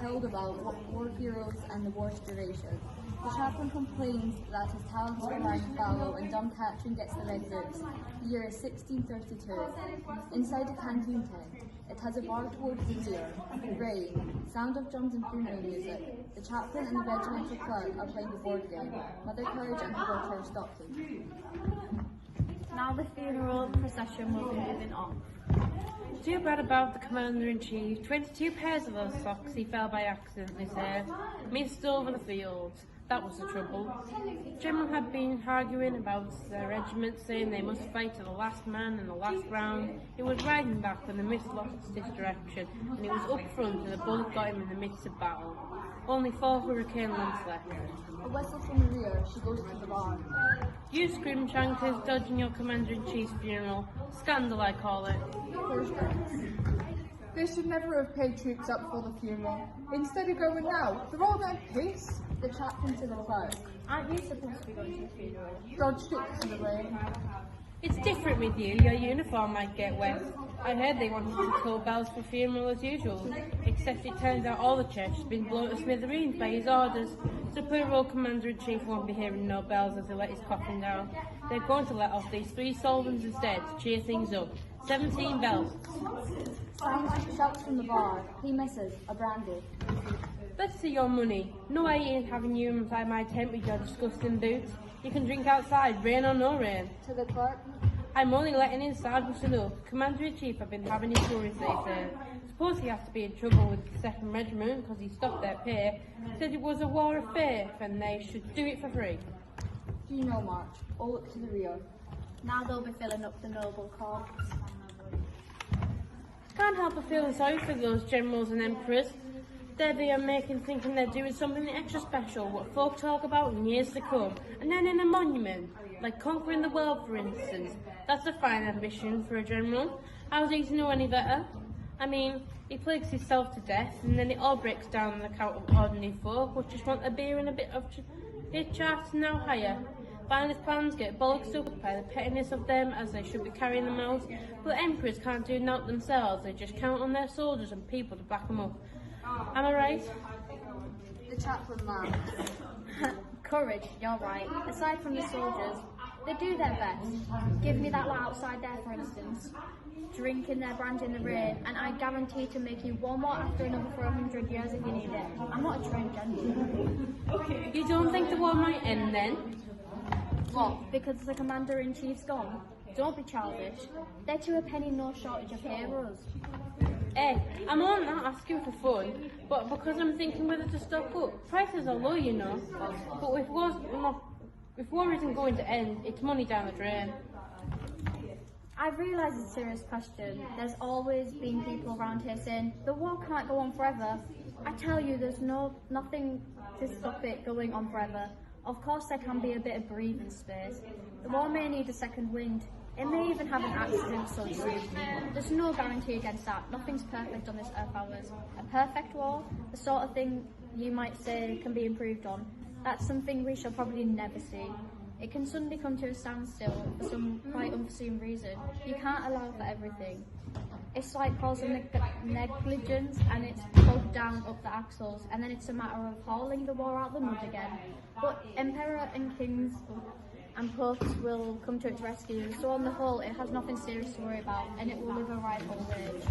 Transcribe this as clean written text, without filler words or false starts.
told about war heroes and the war's duration. The chaplain complains that his talents are lying fallow and dumb catching gets the red boots. The year is 1632. Inside the canteen tent, it has a bar towards the rear. Rain, sound of drums and funeral music. The chaplain and the regimental clerk are playing the board game. Mother Courage and the porter are stopping. Now the funeral procession will be moving on. Too bad about the Commander-in-Chief. 22 pairs of those socks he fell by accident, they said. Missed over the fields. That was the trouble. General had been arguing about their regiment, saying they must fight to the last man in the last round. He was riding back when the mist lost its direction, and he was up front and the bullet got him in the midst of battle. Only 4 hurricane lumps left. A whistle from the rear, she goes to the bar. You scrimshankers dodging your Commander-in-Chief's funeral. Scandal, I call it. They should never have paid troops up for the funeral. Instead of going now, they're all at peace. The chaplain to the clerk. Aren't you supposed to be going to the funeral? Dodged it to the rain. It's different with you. Your uniform might get wet. I heard they wanted to toll bells for funeral as usual, except it turns out all the church has been blown to smithereens by his orders. So poor old Commander-in-Chief won't be hearing no bells as they let his coffin down. They're going to let off these 3 sovereigns instead to cheer things up. 17 bells. Shouts from the bar. He misses. A brandy. Let's see your money. No, I ain't having you inside my tent with your disgusting boots. You can drink outside, rain or no rain. To the clerk. I'm only letting inside was enough. Commander-in-Chief have been having his worries, they say. Suppose he has to be in trouble with the 2nd Regiment because he stopped their pay. Said it was a war of faith and they should do it for free. Funeral march. All up to the rear. Now they'll be filling up the noble corpse. Can't help but feeling sorry for those generals and emperors. There they are thinking they're doing something extra special, what folk talk about in years to come. And then in a monument, like conquering the world for instance. That's a fine ambition for a general. How's he to know any better? I mean, he plagues himself to death and then it all breaks down on account of ordinary folk who just want a beer and a bit of chit-chat and now higher. Finest plans get bollocked up by the pettiness of them as they should be carrying them out. But emperors can't do naught themselves, they just count on their soldiers and people to back them up. Am I right? The chaplain laughs. Courage, you're right. Aside from the soldiers, they do their best. Give me that lot outside there, for instance. Drinking their brandy in the rain, and I guarantee to make you one more after another for 100 years if you need it. I'm not a trained gentleman. You don't think the war might end then? What? Because the Commander-in-Chief's gone? Don't be childish. They're to a penny no shortage of heroes. I'm only not asking for fun, but because I'm thinking whether to stock up. Prices are low, you know. But if war isn't going to end, it's money down the drain. I realise it's a serious question. There's always been people around here saying, the war can't go on forever. I tell you, there's nothing to stop it going on forever. Of course there can be a bit of breathing space. The war may need a second wind. It may even have an accident so soon. There's no guarantee against that. Nothing's perfect on this earth ours. A perfect war, the sort of thing you might say can be improved on, that's something we shall probably never see. It can suddenly come to a standstill for some quite unforeseen reason. You can't allow for everything. It's like causing negligence and it's plugged down up the axles and then it's a matter of hauling the war out the mud again. But emperor and kings and popes will come to its rescue, so on the whole it has nothing serious to worry about and it will live a right old age.